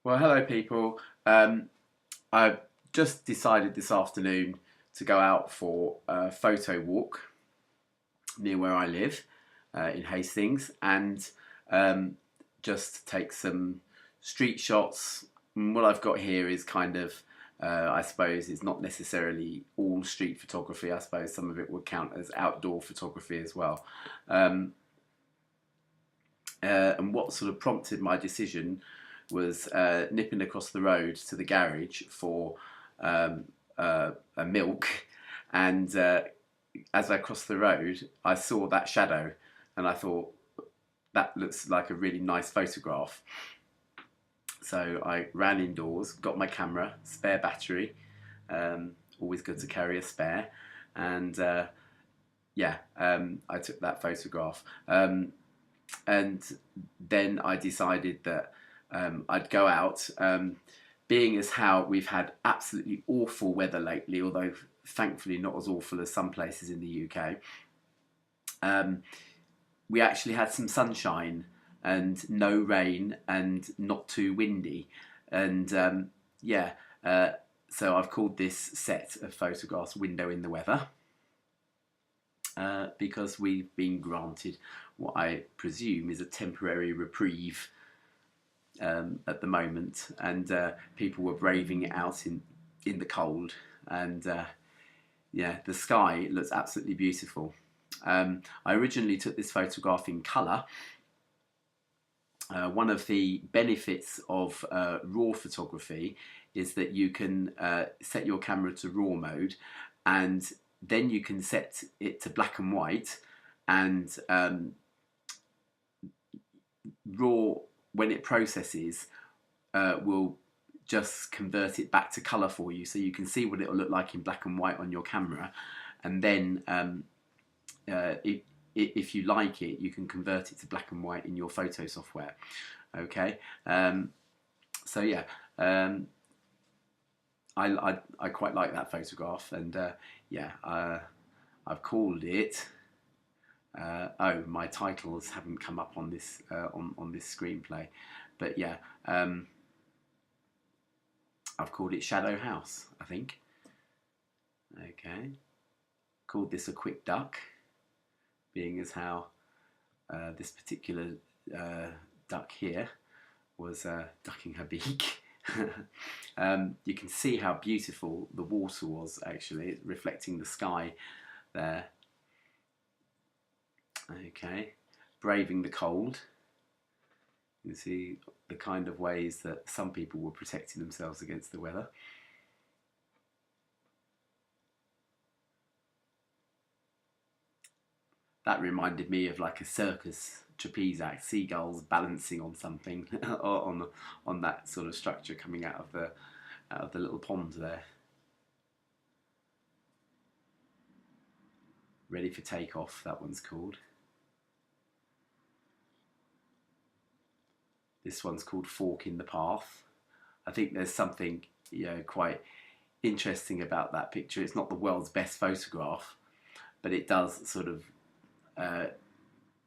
Well, hello, people. I've just decided this afternoon to go out for a photo walk near where I live in Hastings and um, just take some street shots. And what I've got here is kind of, I suppose, it's not necessarily all street photography. I suppose some of it would count as outdoor photography as well. Um, and what sort of prompted my decision was nipping across the road to the garage for a milk, and as I crossed the road, I saw that shadow, and I thought that looks like a really nice photograph. So I ran indoors, got my camera, spare battery, always good to carry a spare, and I took that photograph. And then I decided that I'd go out. Being as how we've had absolutely awful weather lately, although thankfully not as awful as some places in the UK, we actually had some sunshine and no rain and not too windy. And so I've called this set of photographs Window in the Weather. Because we've been granted what I presume is a temporary reprieve at the moment, and people were braving it out in the cold, and the sky looks absolutely beautiful. I originally took this photograph in colour. One of the benefits of RAW photography is that you can set your camera to RAW mode, and then you can set it to black and white, and RAW, when it processes, will just convert it back to colour for you, so you can see what it will look like in black and white on your camera, and then if you like it, you can convert it to black and white in your photo software. Okay, so yeah. I quite like that photograph, and I've called it. My titles haven't come up on this on this screenplay, but yeah, I've called it Shadow House, I think. Okay, called this A Quick Duck, being as how this particular duck here was ducking her beak. You can see how beautiful the water was, actually, reflecting the sky there. Okay, braving the cold. You can see the kind of ways that some people were protecting themselves against the weather. That reminded me of like a circus trapeze act, seagulls balancing on something on that sort of structure coming out of the little pond there. Ready for takeoff, that one's called. This one's called Fork in the Path. I think there's something quite interesting about that picture. It's not the world's best photograph, but it does sort of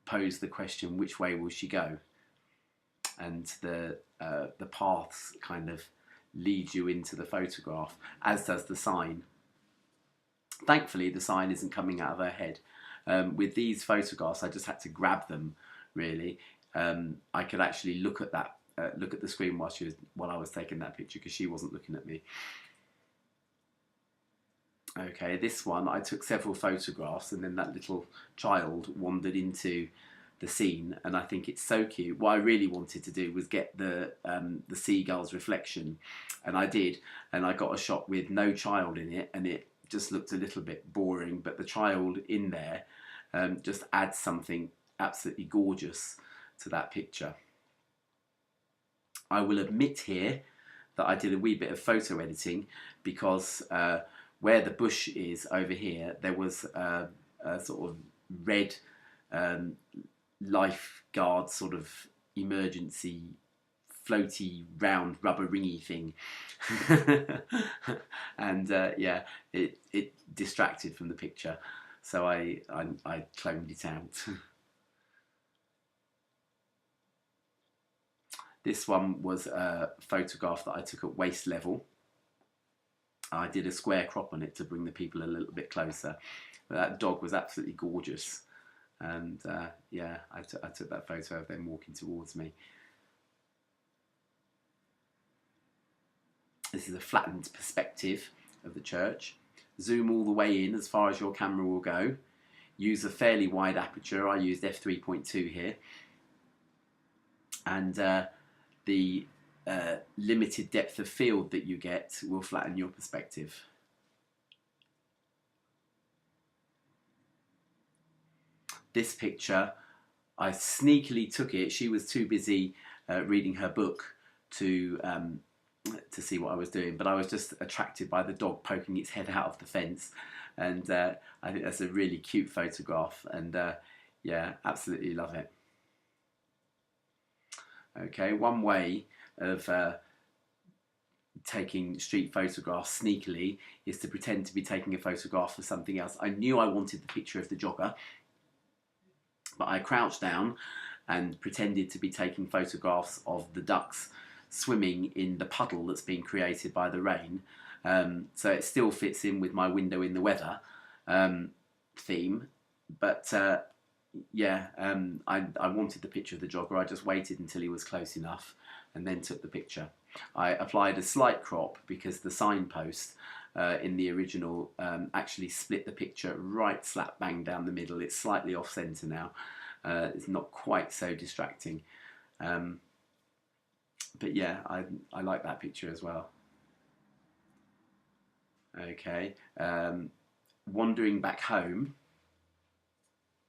pose the question, which way will she go? And the paths kind of lead you into the photograph, as does the sign. Thankfully, the sign isn't coming out of her head. With these photographs, I just had to grab them, really. I could actually look at that, look at the screen while I was taking that picture, because she wasn't looking at me. Okay, this one, I took several photographs, and then that little child wandered into the scene, and I think it's so cute. What I really wanted to do was get the seagull's reflection, and I did, and I got a shot with no child in it, and it just looked a little bit boring, but the child in there just adds something absolutely gorgeous to that picture. I will admit here that I did a wee bit of photo editing, because where the bush is over here, there was a sort of red lifeguard sort of emergency floaty round rubber ringy thing. And it distracted from the picture, so I cloned it out. This one was a photograph that I took at waist level. I did a square crop on it to bring the people a little bit closer. But that dog was absolutely gorgeous. And yeah, I took that photo of them walking towards me. This is a flattened perspective of the church. Zoom all the way in as far as your camera will go. Use a fairly wide aperture. I used f3.2 here. And the limited depth of field that you get will flatten your perspective. This picture, I sneakily took it. She was too busy reading her book to see what I was doing, but I was just attracted by the dog poking its head out of the fence, and I think that's a really cute photograph, and yeah, absolutely love it. Okay, one way of taking street photographs sneakily is to pretend to be taking a photograph of something else. I knew I wanted the picture of the jogger, but I crouched down and pretended to be taking photographs of the ducks swimming in the puddle that's been created by the rain. So it still fits in with my window in the weather theme, but yeah, I wanted the picture of the jogger. I just waited until he was close enough and then took the picture. I applied a slight crop because the signpost in the original actually split the picture right slap bang down the middle. It's slightly off centre now. It's not quite so distracting. But yeah, I like that picture as well. Okay, wandering back home,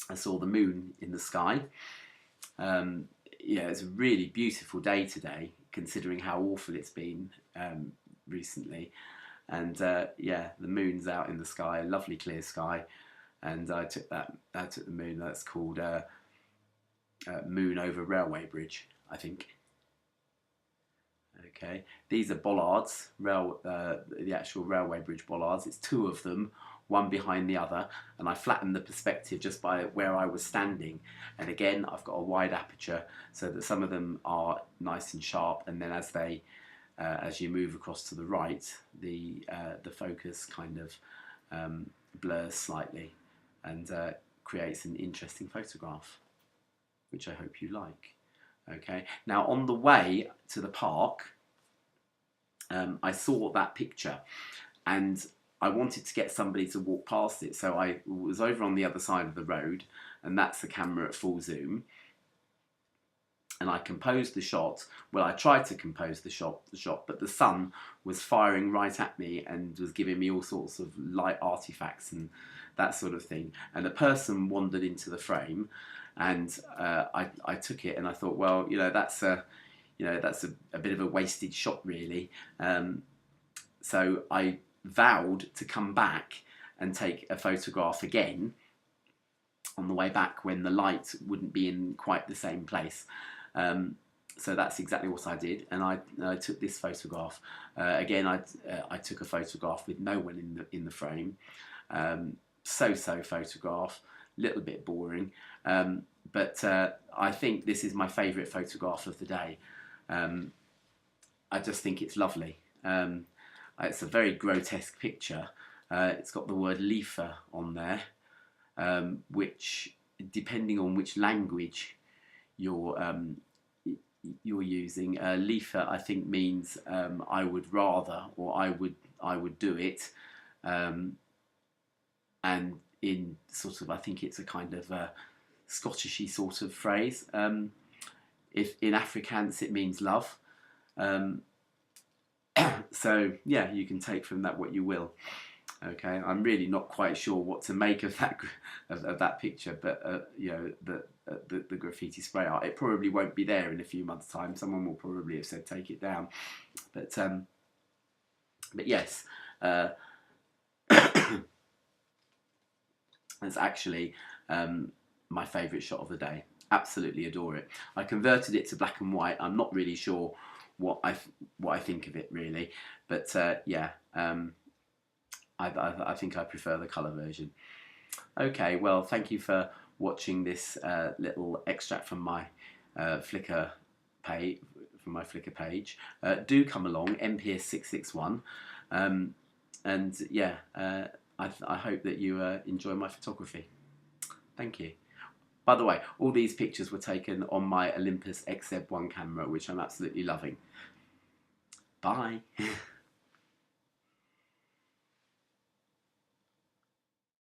I saw the moon in the sky. Yeah, it's a really beautiful day today, considering how awful it's been recently. And yeah, the moon's out in the sky, lovely clear sky. And I took the moon. That's called Moon over Railway Bridge, I think. Okay, these are bollards, the actual railway bridge bollards. It's two of them, one behind the other, and I flattened the perspective just by where I was standing. And again, I've got a wide aperture so that some of them are nice and sharp, and then as you move across to the right, the focus kind of blurs slightly and creates an interesting photograph, which I hope you like. Okay, now on the way to the park, I saw that picture and I wanted to get somebody to walk past it, so I was over on the other side of the road, and that's the camera at full zoom, and I composed the shot. Well, I tried to compose the shot, but the sun was firing right at me and was giving me all sorts of light artifacts and that sort of thing, and a person wandered into the frame, and I took it, and I thought, well, that's a bit of a wasted shot, really. So I vowed to come back and take a photograph again on the way back when the light wouldn't be in quite the same place. So that's exactly what I did, and I took this photograph. Again, I took a photograph with no one in the frame. So photograph, little bit boring, but I think this is my favourite photograph of the day. I just think it's lovely. It's a very grotesque picture. It's got the word Liefer on there, which, depending on which language you're using, Liefer I think means I would rather, or I would do it, and in sort of, I think it's a kind of Scottishy sort of phrase. If in Afrikaans it means love. So yeah, you can take from that what you will. Okay, I'm really not quite sure what to make of that picture, but the graffiti spray art, it probably won't be there in a few months' time. Someone will probably have said take it down, but yes, it's actually my favourite shot of the day. Absolutely adore it. I converted it to black and white. I'm not really sure what I think of it, really, but yeah, I think I prefer the colour version. Okay, well, thank you for watching this little extract from my Flickr page, from my Flickr page. Do come along, MPS661. And yeah, I hope that you enjoy my photography. Thank you. By the way, all these pictures were taken on my Olympus XZ-1 camera, which I'm absolutely loving. Bye.